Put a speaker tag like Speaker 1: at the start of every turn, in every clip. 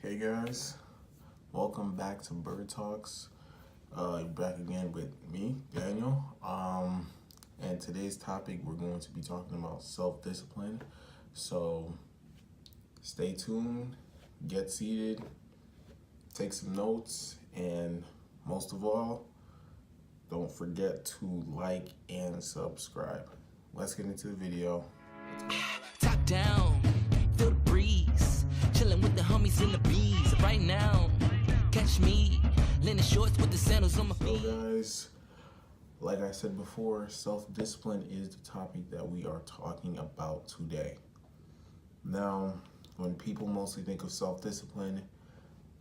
Speaker 1: Hey guys, welcome back to Bird Talks. Back again with me, Daniel. And today's topic we're going to be talking about self-discipline. So stay tuned, get seated, take some notes, and most of all, don't forget to like and subscribe. Let's get into the video.
Speaker 2: Top down, feel the breeze. Chilling with the homies in the bees. Right now, catch me. Linen shorts with the sandals on my
Speaker 1: So
Speaker 2: feet.
Speaker 1: guys, like I said before, self-discipline is the topic that we are talking about today. Now, when people mostly think of self-discipline,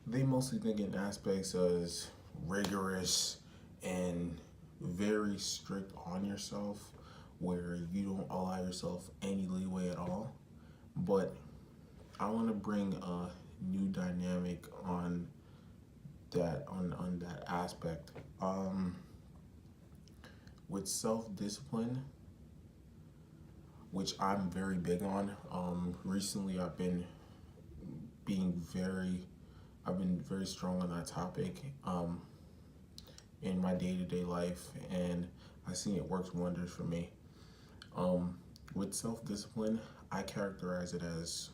Speaker 1: they mostly think in aspects as rigorous and very strict on yourself, where you don't allow yourself any leeway at all. But I want to bring a new dynamic on that aspect. With self-discipline, which I'm very big on. Recently, being very, I've been very strong on that topic in my day-to-day life, and I see it works wonders for me. With self-discipline, I characterize it as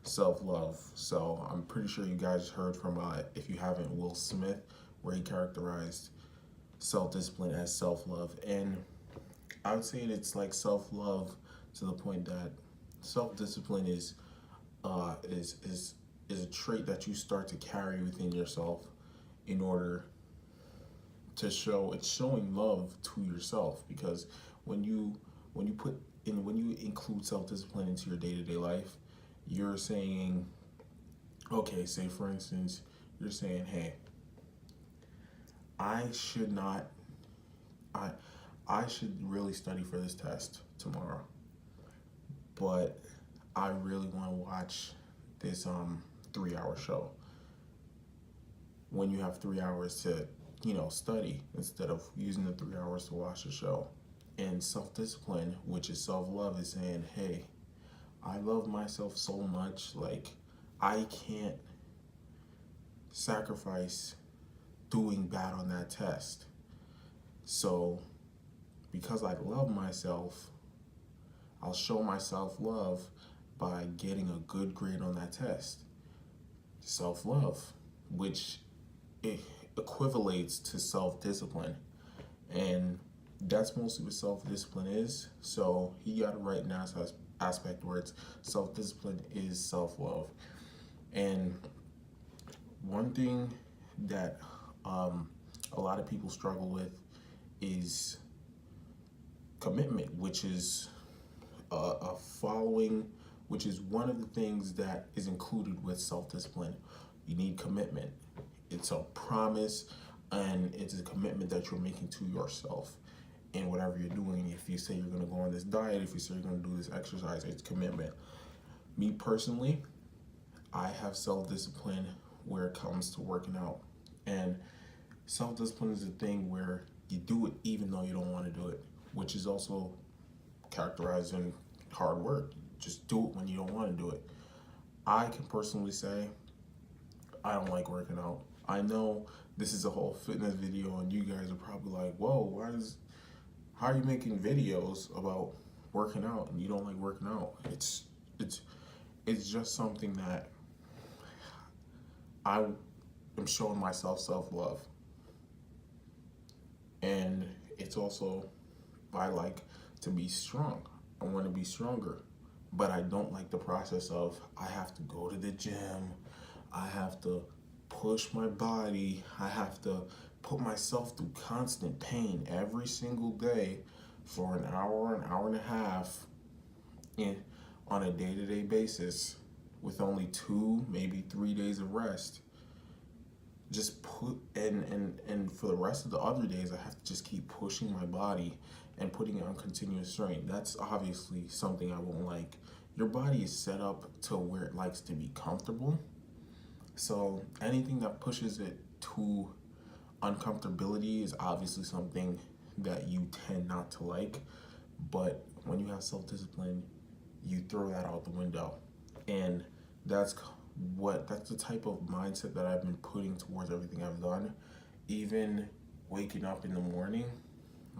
Speaker 1: self-love. So I'm pretty sure you guys heard from, if you haven't, Will Smith, where he characterized self-discipline as self-love. And I would say it's like self-love to the point that self-discipline is a trait that you start to carry within yourself in order to show it's showing love to yourself, because when you include self-discipline into your day-to-day life, you're saying, okay, say for instance, you're saying, hey, I should not I should really study for this test tomorrow, but I really want to watch this 3-hour show. When you have 3 hours to study instead of using the 3 hours to watch the show. And self-discipline, which is self-love, is saying, hey, I love myself so much, like I can't sacrifice doing bad on that test. So because I love myself, I'll show myself love by getting a good grade on that test. Self-love, which equivalates to self-discipline. And that's mostly what self-discipline is. So he got it right in that aspect where it's self-discipline is self-love. And one thing that a lot of people struggle with is commitment, which is a following, which is one of the things that is included with self-discipline. You need commitment. It's a promise, and it's a commitment that you're making to yourself in whatever you're doing. If you say you're going to go on this diet, if you say you're going to do this exercise, it's commitment. Me personally, I have self-discipline where it comes to working out. And self-discipline is a thing where you do it even though you don't want to do it, which is also characterized in hard work. Just do it when you don't want to do it. I can personally say I don't like working out. I know this is a whole fitness video, and you guys are probably like, whoa, how are you making videos about working out and you don't like working out? It's just something that I am showing myself self-love. And it's also, I like to be strong. I want to be stronger, but I don't like the process of I have to go to the gym, I have to push my body, I have to put myself through constant pain every single day for an hour and a half on a day-to-day basis with only 2, maybe 3 days of rest. Just put and for the rest of the other days, I have to just keep pushing my body and putting it on continuous strain. That's obviously something I won't like. Your body is set up to where it likes to be comfortable. So anything that pushes it to uncomfortability is obviously something that you tend not to like. But when you have self-discipline, you throw that out the window. And that's that's the type of mindset that I've been putting towards everything I've done. Even waking up in the morning,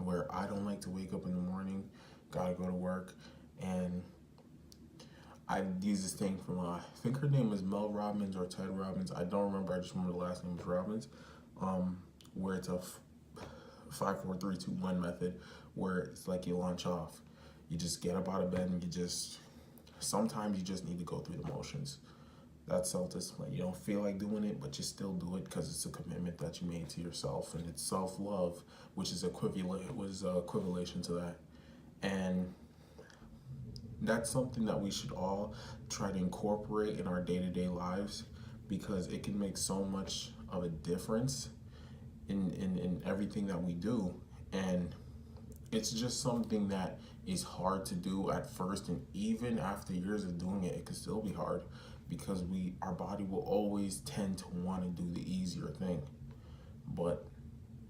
Speaker 1: where I don't like to wake up in the morning, gotta go to work, and I use this thing from, I think her name is Mel Robbins or Ted Robbins. I don't remember. I just remember the last name was Robbins. Where it's a 5, 4, 3, 2, 1 method, where it's like you launch off. You just get up out of bed and sometimes you just need to go through the motions. That's self-discipline. You don't feel like doing it, but you still do it because it's a commitment that you made to yourself, and it's self-love, which is equivalent to that. And that's something that we should all try to incorporate in our day-to-day lives, because it can make so much of a difference in everything that we do. And it's just something that is hard to do at first, and even after years of doing it, it can still be hard, because our body will always tend to want to do the easier thing. But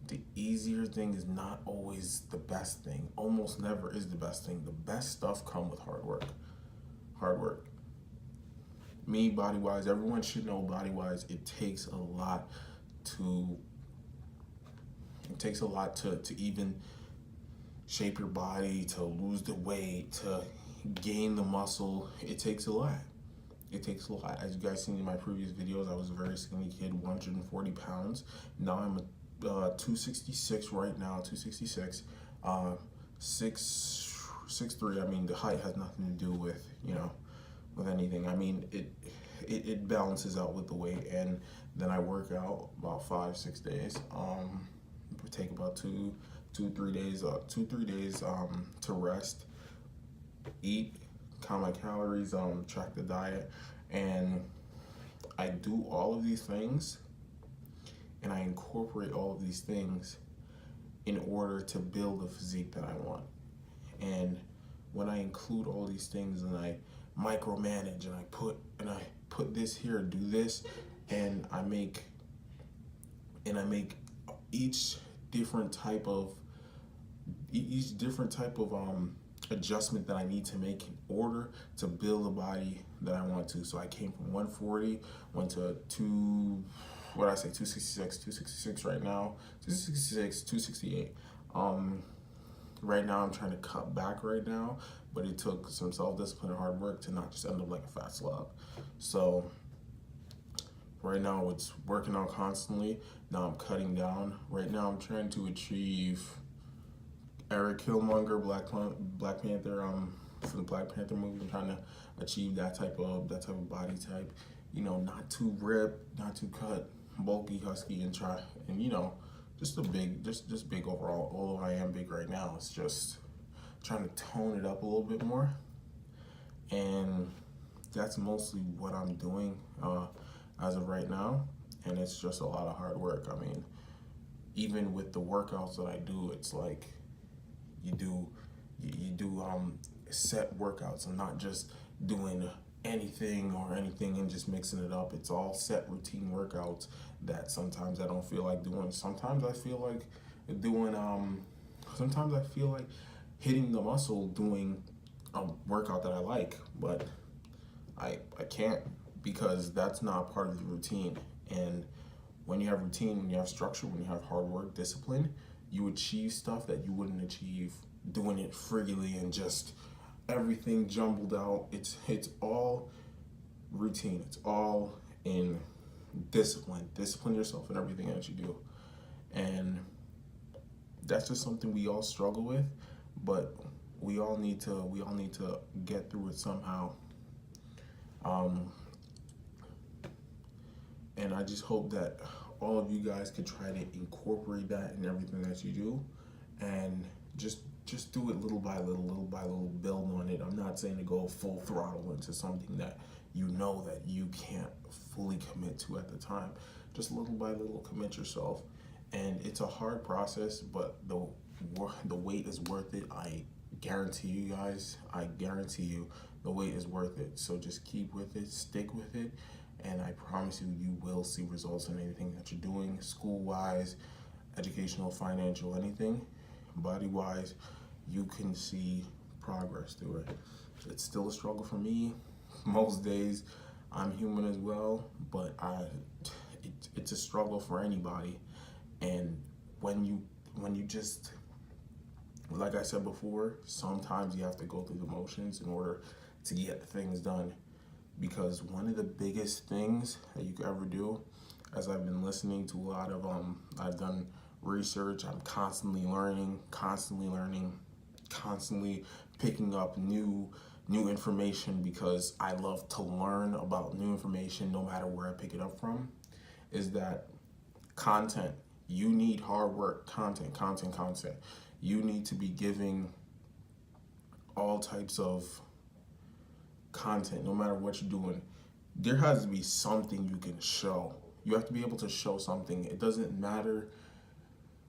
Speaker 1: the easier thing is not always the best thing. Almost never is the best thing. The best stuff comes with hard work. Hard work. Me, body-wise, everyone should know body-wise, it takes a lot to even shape your body, to lose the weight, to gain the muscle. It takes a lot. It takes a lot. As you guys seen in my previous videos, I was a very skinny kid, 140 pounds. Now I'm a 266 right now, 266, 6'3". I mean, the height has nothing to do with, with anything. I mean, it balances out with the weight. And then I work out about 5-6 days. Take about 2-3 days to rest, eat, count my calories, track the diet, and I do all of these things, and I incorporate all of these things in order to build the physique that I want. And when I include all these things and I micromanage and I put this here, do this, and I make each different type of adjustment that I need to make in order to build the body that I want to. So I came from 140, went to 266 right now, 266, 268. Right now I'm trying to cut back right now, but it took some self-discipline and hard work to not just end up like a fat slob. So right now it's working out constantly. Now I'm cutting down. Right now I'm trying to achieve Eric Killmonger, Black Panther, for the Black Panther movie. I'm trying to achieve that type of body type. Not too ripped, not too cut, bulky, husky, and just big overall. Although I am big right now, it's just trying to tone it up a little bit more. And that's mostly what I'm doing as of right now. And it's just a lot of hard work. I mean, even with the workouts that I do, it's like you do set workouts. I'm not just doing anything and just mixing it up. It's all set routine workouts that sometimes I don't feel like doing. Sometimes I feel like hitting the muscle doing a workout that I like, but I can't, because that's not part of the routine. And when you have routine, when you have structure, when you have hard work, discipline, you achieve stuff that you wouldn't achieve doing it freely and just everything jumbled out. It's all routine. It's all in discipline. Discipline yourself in everything that you do. And that's just something we all struggle with, but we all need to get through it somehow. And I just hope that all of you guys can try to incorporate that in everything that you do, and just do it little by little, build on it. I'm not saying to go full throttle into something that that you can't fully commit to at the time. Just little by little commit yourself. And it's a hard process, but the wait is worth it. I guarantee you guys, the wait is worth it. So just keep with it, stick with it, and I promise you will see results in anything that you're doing, school-wise, educational, financial, anything. Body-wise, you can see progress through it. It's still a struggle for me. Most days I'm human as well, but it's a struggle for anybody. And when you just, like I said before, sometimes you have to go through the motions in order to get things done. Because one of the biggest things that you could ever do, as I've been listening to a lot of I've done research, I'm constantly learning, constantly picking up new information, because I love to learn about new information no matter where I pick it up from, is that content. You need hard work, content. You need to be giving all types of content, no matter what you're doing. There has to be something you can show. You have to be able to show something. It doesn't matter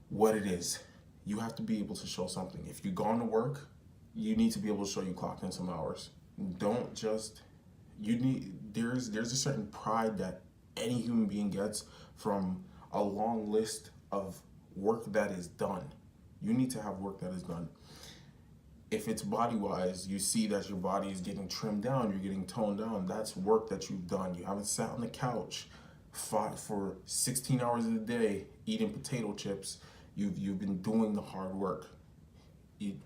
Speaker 1: what it is. You have to be able to show something. If you're going to work, you need to be able to show you clocked in some hours. Don't just, there's a certain pride that any human being gets from a long list of work that is done. You need to have work that is done. If it's body wise, you see that your body is getting trimmed down, you're getting toned down. That's work that you've done. You haven't sat on the couch fought for 16 hours of the day eating potato chips. You've been doing the hard work,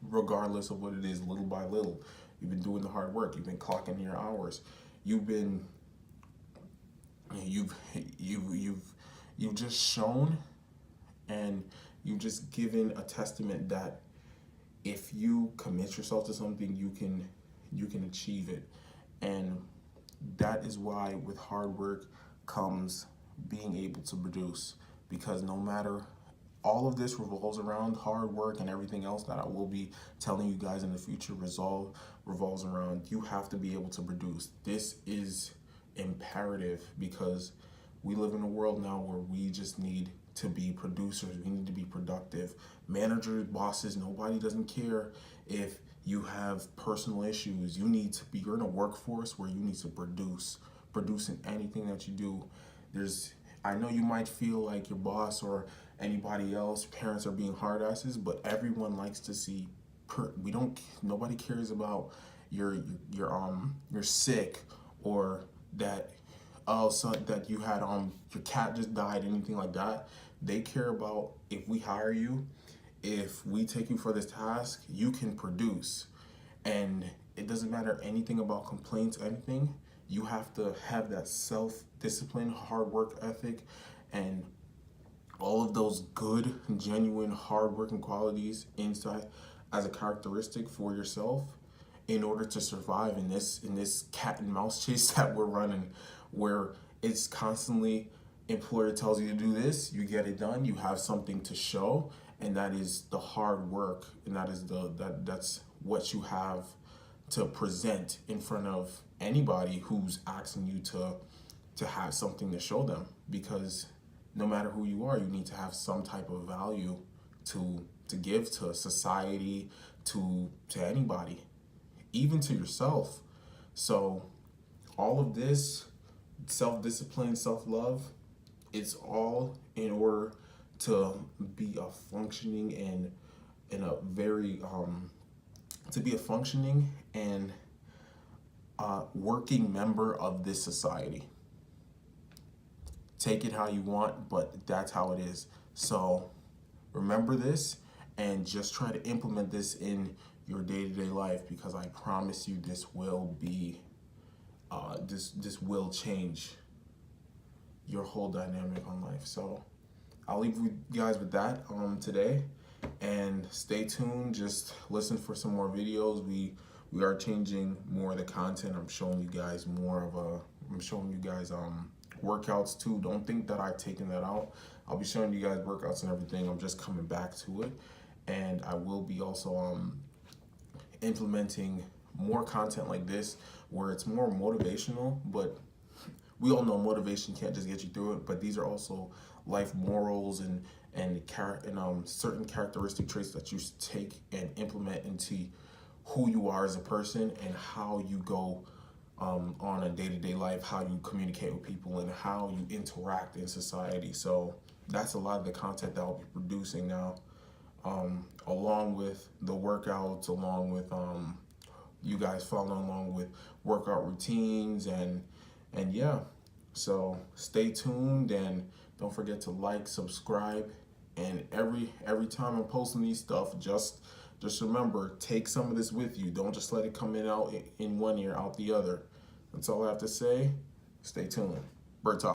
Speaker 1: regardless of what it is, little by little. You've been doing the hard work. You've been clocking your hours. You've just shown, and you've just given a testament that if you commit yourself to something, you can achieve it. And that is why with hard work comes being able to produce, because no matter, all of this revolves around hard work, and everything else that I will be telling you guys in the future revolves around, you have to be able to produce. This is imperative, because we live in a world now where we just need to be producers. We need to be productive. Managers, bosses, nobody doesn't care if you have personal issues. You're in a workforce where you need to produce in anything that you do. I know you might feel like your boss or anybody else, parents, are being hard asses, but everyone likes to see, nobody cares about you're sick, or that, so that you had your cat just died, anything like that. They care about, if we hire you, if we take you for this task, you can produce. And it doesn't matter anything about complaints, anything. You have to have that self-discipline, hard work ethic, and all of those good, genuine, hard-working qualities inside as a characteristic for yourself, in order to survive in this cat and mouse chase that we're running, where it's constantly, employer tells you to do this, you get it done, you have something to show, and that is the hard work, and that's what you have to present in front of anybody who's asking you to have something to show them. Because no matter who you are, you need to have some type of value to give to society, to anybody, even to yourself. So all of this self-discipline, self-love, it's all in order to be a functioning and working member of this society. Take it how you want, but that's how it is. So remember this, and just try to implement this in your day-to-day life, because I promise you this will be this will change your whole dynamic on life. So I'll leave you guys with that today, and stay tuned. Just listen for some more videos. We are changing more of the content. I'm showing you guys workouts too. Don't think that I've taken that out. I'll be showing you guys workouts and everything. I'm just coming back to it, and I will be also implementing more content like this, where it's more motivational. But we all know motivation can't just get you through it, but these are also life morals and certain characteristic traits that you take and implement into who you are as a person, and how you go on a day-to-day life, how you communicate with people, and how you interact in society. So that's a lot of the content that I'll be producing now, along with the workouts, along with you guys following along with workout routines, and And yeah, so stay tuned and don't forget to like, subscribe, and every time I'm posting these stuff, just remember, take some of this with you. Don't just let it come in out in one ear, out the other. That's all I have to say. Stay tuned. Bird Talk.